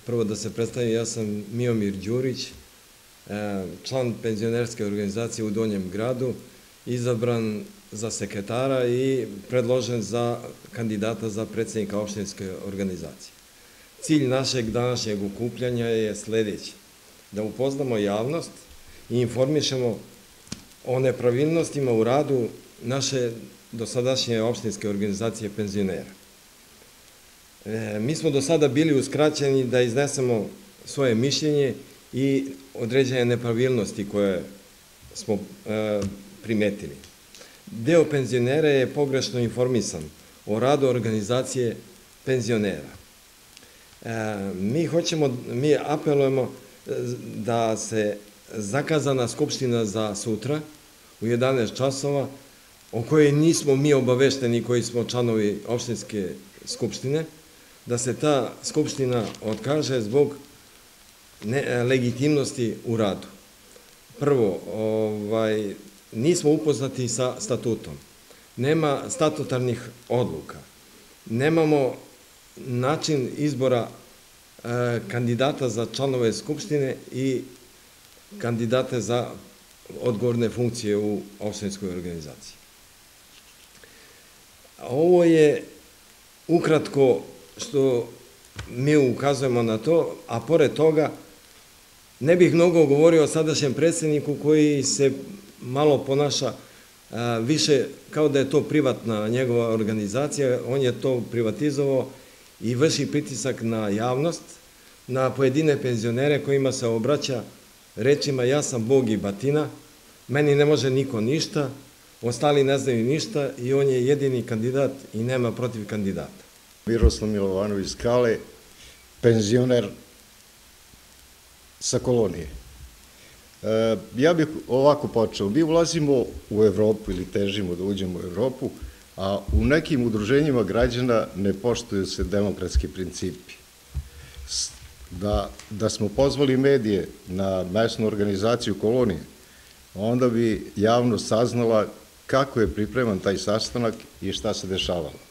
Prvo da se predstavim, ja sam Miomir Đurić, član penzionerske organizacije u Donjem gradu, izabran za sekretara i predložen za kandidata za predsjednika opštinske organizacije. Cilj našeg današnjeg okupljanja je sledeći: da upoznamo javnost i informišemo o nepravilnostima u radu naše dosadašnje opštinske organizacije penzionera. Mi smo do sada bili uskraćeni da iznesemo svoje mišljenje i određene nepravilnosti koje smo primetili. Deo penzionera je pogrešno informisan o radu organizacije penzionera. Mi apelujemo da se zakazana skupština za sutra u 11 časova, o kojoj nismo mi obavešteni koji smo članovi opštinske skupštine, da se ta skupština otkaže zbog legitimnosti u radu. Prvo, nismo upoznati sa statutom, nema statutarnih odluka, nemamo način izbora kandidata za članove skupštine i kandidate za odgovorne funkcije u opštinskoj organizaciji. Ovo je ukratko što mi ukazujemo na to, a pored toga ne bih mnogo govorio o sadašnjem predsjedniku koji se malo ponaša više kao da je to privatna njegova organizacija. On je to privatizovao i vrši pritisak na javnost, na pojedine penzionere kojima se obraća rečima: ja sam Bog i batina, meni ne može niko ništa, ostali ne znaju ništa i on je jedini kandidat i nema protiv kandidata. Miroslav Milovanović Skale, penzioner sa Kolonije. Ja bih ovako počeo. Mi ulazimo u Evropu ili težimo da uđemo u Evropu, a u nekim udruženjima građana ne poštuju se demokratski principi. Da smo pozvali medije na mesnu organizaciju Kolonije, onda bi javnost saznala kako je pripreman taj sastanak i šta se dešavalo.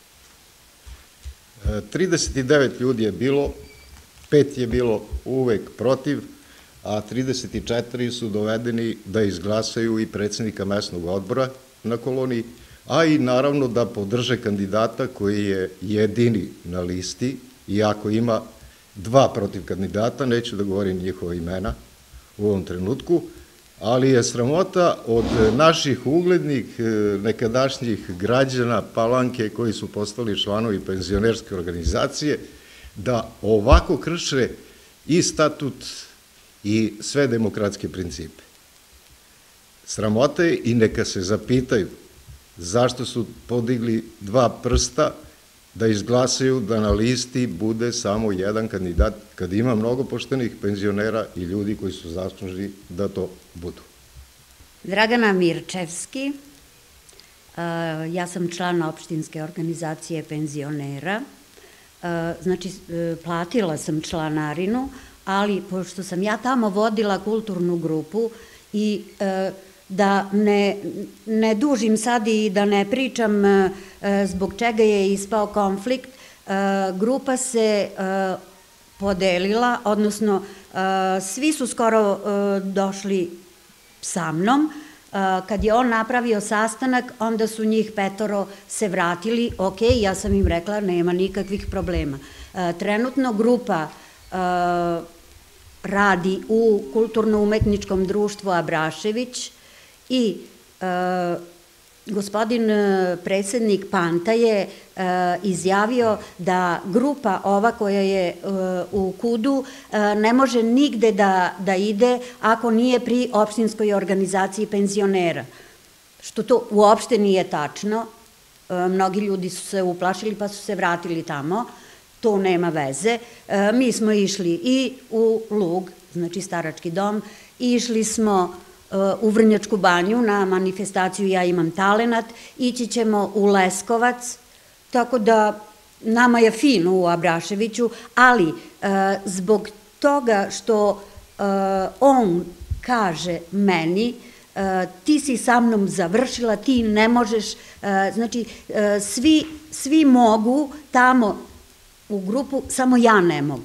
39 ljudi je bilo, 5 je bilo uvek protiv, a 34 su dovedeni da izglasaju i predsjednika mesnog odbora na Koloniji, a i naravno da podrže kandidata koji je jedini na listi, iako ima 2 protiv kandidata, neću da govorim njihova imena u ovom trenutku, ali je sramota od naših uglednih nekadašnjih građana Palanke koji su postali članovi penzionerske organizacije da ovako krše i statut i sve demokratske principe. Sramota je i neka se zapitaju zašto su podigli 2 prsta da izglasaju da na listi bude samo jedan kandidat, kad ima mnogo poštenih penzionera i ljudi koji su zaslužni da to budu. Dragana Mirčevski, ja sam član opštinske organizacije penzionera, znači platila sam članarinu, ali pošto sam ja tamo vodila kulturnu grupu i da ne dužim sad i da ne pričam zbog čega je ispao konflikt, grupa se podelila, odnosno svi su skoro došli sa mnom. Kad je on napravio sastanak, onda su njih 5 se vratili. Ok, ja sam im rekla nema nikakvih problema. Trenutno grupa radi u Kulturno-umetničkom društvu Abrašević i gospodin predsednik Panta je izjavio da grupa ova koja je u KUD-u ne može nigde da ide ako nije pri opštinskoj organizaciji penzionera, što to uopšte nije tačno. Mnogi ljudi su se uplašili pa su se vratili tamo. To nema veze. Mi smo išli i u Lug, znači starački dom, išli smo u Vrnjačku banju na manifestaciju Ja imam talenat, ići ćemo u Leskovac, tako da nama je fino u Abraševiću, ali zbog toga što on kaže meni ti si sa mnom završila, ti ne možeš, znači svi mogu tamo u grupu, samo ja ne mogu.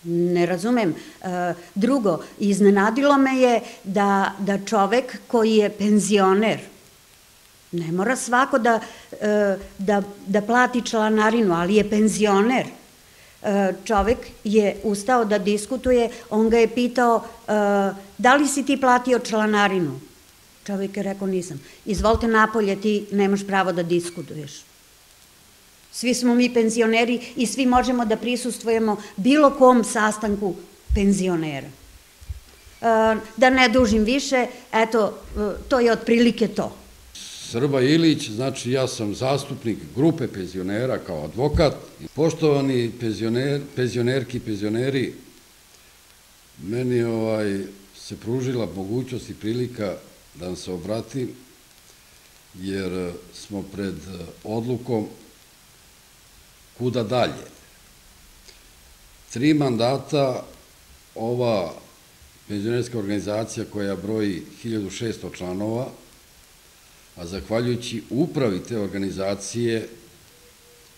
Ne razumem. Drugo, iznenadilo me je da čovek koji je penzioner, ne mora svako da plati članarinu, ali je penzioner. Čovek je ustao da diskutuje, on ga je pitao da li si ti platio članarinu? Čovek je rekao nisam. Izvolite napolje, ti nemaš pravo da diskutuješ. Svi smo mi penzioneri i svi možemo da prisustvujemo bilo kom sastanku penzionera. Da ne dužim više, eto, to je otprilike to. Srba Ilić, znači ja sam zastupnik grupe penzionera kao advokat. Poštovani penzionerki i penzioneri, meni se pružila mogućnost i prilika da vam se obratim, jer smo pred odlukom kuda dalje. 3 mandata ova penzionerska organizacija koja broji 1600 članova, a zahvaljujući upravi te organizacije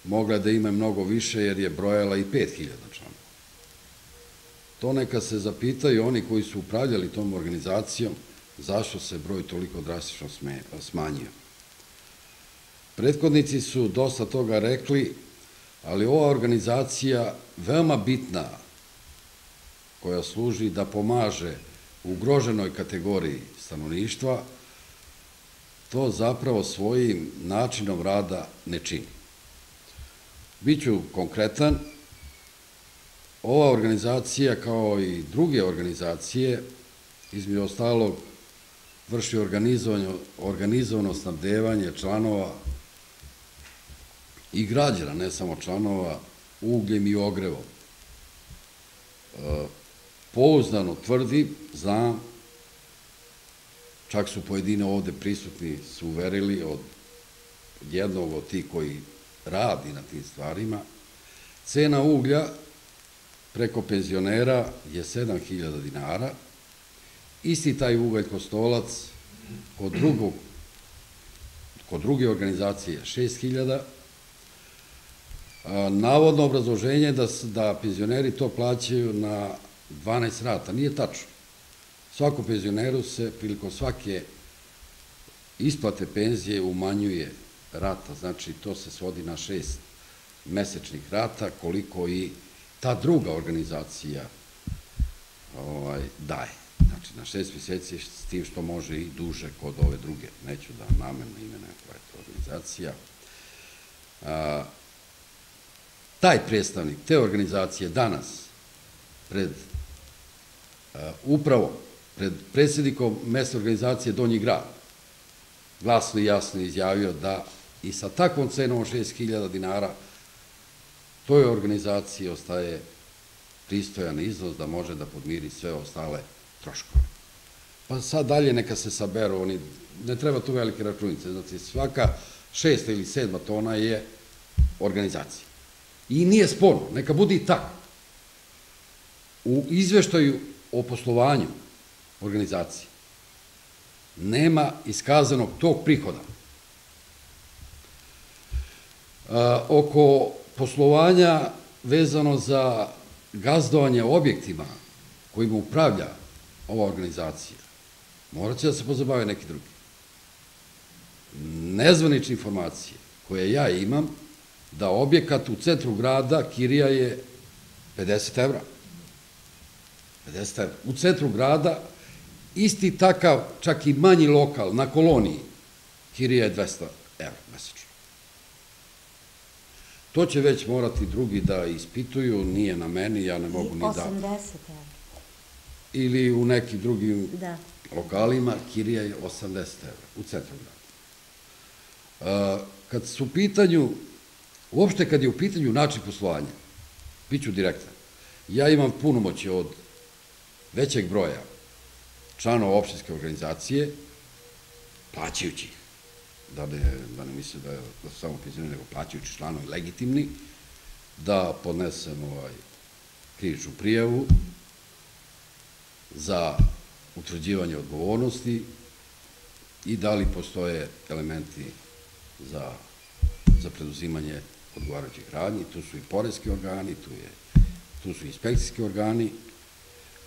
mogla da ima mnogo više jer je brojala i 5000 članova. To neka se zapitaju oni koji su upravljali tom organizacijom zašto se broj toliko drastično smanjio. Prethodnici su dosta toga rekli, ali ova organizacija veoma bitna koja služi da pomaže ugroženoj kategoriji stanovništva, to zapravo svojim načinom rada ne čini. Biću konkretan, ova organizacija kao i druge organizacije, između ostalog, vrši organizovano snabdevanje članova i građana, ne samo članova, ugljem i ogrevom. Pouzdano tvrdim, znam, čak su pojedine ovde prisutni su uverili od jednog od tih koji radi na tim stvarima, cena uglja preko penzionera je 7000 dinara, isti taj ugalj Kostolac kod druge organizacije je 6000. Navodno obrazloženje je da penzioneri to plaćaju na 12 rata. Nije tačno. Svakom penzioneru se prilikom svake isplate penzije umanjuje rata, znači to se svodi na 6 mesečnih rata, koliko i ta druga organizacija daje. Znači na 6 meseci s tim što može i duže kod ove druge. Neću da namerno imenujem koja je to organizacija. Taj predstavnik te organizacije danas pred upravom, pred predsjednikom mesne organizacije Donji grad, glasno i jasno izjavio da i sa takvom cenom 6000 dinara toj organizaciji ostaje pristojan iznos da može da podmiri sve ostale troškove. Pa sad dalje neka se saberu, ne treba tu velike računice, znači svaka 6. ili 7. tona je organizacija. I nije sporno, neka bude i tako. U izveštaju o poslovanju organizacije nema iskazanog tog prihoda. Oko poslovanja vezano za gazdovanje objektima kojima upravlja ova organizacija, morat će da se pozabave neki drugi. Nezvanične informacije koje ja imam, da objekat u centru grada kirija je 50 evra. 50 evra. U centru grada isti takav, čak i manji lokal na Koloniji, kirija je 200 evra mesečno. To će već morati drugi da ispituju, nije na meni, ja ne mogu ni da... 80 evra. Ili u nekim drugim lokalima kirija je 80 evra u centru grada. Kad su u pitanju, uopšte kad je u pitanju način poslovanja, bit ću direktan, ja imam punomoćje od većeg broja članova opštinske organizacije, plaćajući ih, da ne misle da su samo penzioneri, nego plaćajući članovi legitimni, da podnesem krivičnu prijavu za utvrđivanje odgovornosti i da li postoje elementi za preduzimanje odgovarajućih radnji. Tu su i poreski organi, tu je tu su inspekcijski organi.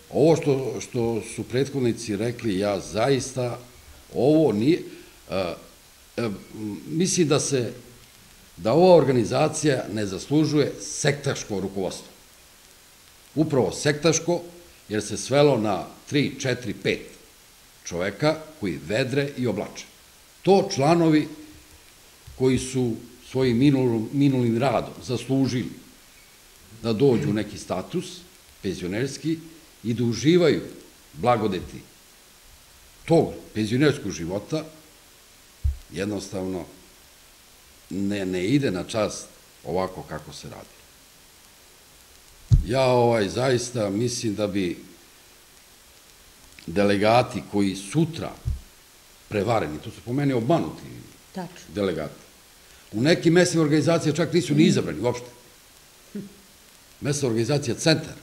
Ovo što su prethodnici rekli, ja zaista, ovo nije, mislim da ova organizacija ne zaslužuje sektaško rukovodstvo. Upravo sektaško, jer se svelo na 3, 4, 5 čoveka koji vedre i oblače. To članovi koji su svojim minulim radom zaslužili da dođu u neki status penzionerski i da uživaju blagodeti tog penzionerskog života, jednostavno ne ide na čast ovako kako se radi. Ja zaista mislim da bi delegati koji sutra prevareni, to su po meni obmanuti delegati, u nekim mesnim organizacijama čak nisu ni izabrani uopšte. Mesna organizacija Centar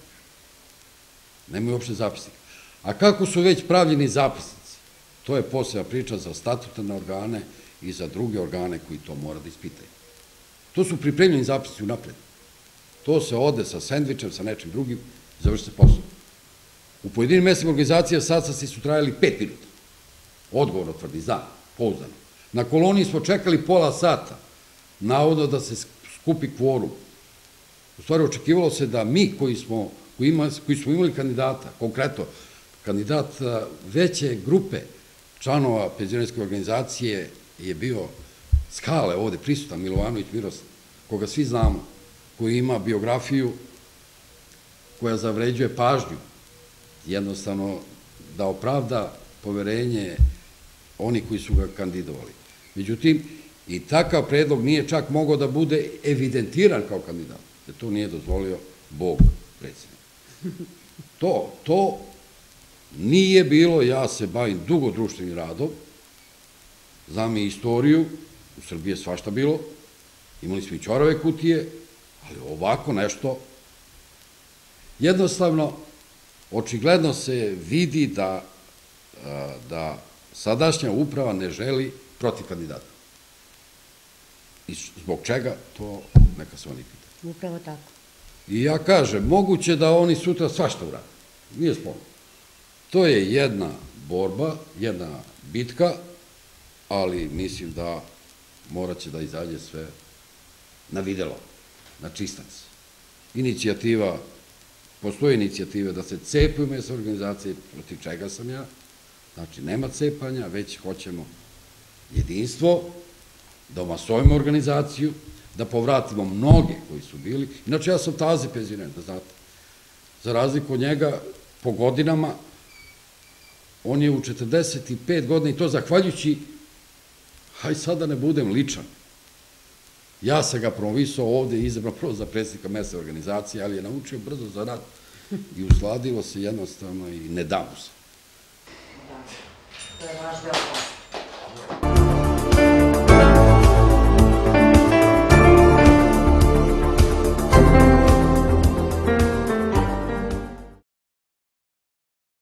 nemaju uopšte zapisnika. A kako su već pravljeni zapisnici, to je posebna priča za statutarne organe i za druge organe koji to mora da ispitaju. To su pripremljeni zapisnici unapred. To se ode sa sendvičem, sa nečim drugim i završi se posao. U pojedinim mesnim organizacijama sastanci su trajali 5 minuta. Odgovorno tvrdi, znam, pouzdano. Na koloniji smo čekali pola sata, navodno da se skupi kvorum. U stvari, očekivalo se da mi koji smo imali kandidata, konkretno kandidat veće grupe članova penzionerske organizacije je bio Skale, ovde prisutan, Milovanović Miroslav, koga svi znamo, koji ima biografiju koja zavređuje pažnju, jednostavno da opravda poverenje oni koji su ga kandidovali. Međutim, i takav predlog nije čak mogao da bude evidentiran kao kandidat, jer to nije dozvolio Bog predsjednik. To nije bilo, ja se bavim dugo društvenim radom, znam i istoriju, u Srbiji je svašta bilo, imali smo i ćorave kutije, ali ovako nešto, jednostavno, očigledno se vidi da sadašnja uprava ne želi protiv kandidata. I zbog čega, to neka se oni pita. Upravo tako. I ja kažem, moguće da oni sutra svašta urade. Nije sporno. To je jedna borba, jedna bitka, ali mislim da morat će da izađe sve na videlo, na čistac. Postoje inicijative da se cepaju mesne organizacije, protiv čega sam ja. Znači, nema cepanja, već hoćemo jedinstvo, da omasovimo organizaciju, da povratimo mnoge koji su bili. Inače, ja sam tazi penzioner, da znate. Za razliku od njega, po godinama, on je u 45 godina i to zahvaljujući, haj sad da ne budem ličan. Ja sam ga promovisao ovde i izabrao prvo za predsjednika mesne organizacije, ali je naučio brzo za rad i usladilo se jednostavno i ne da mu se. Da, to je vaš deo posla.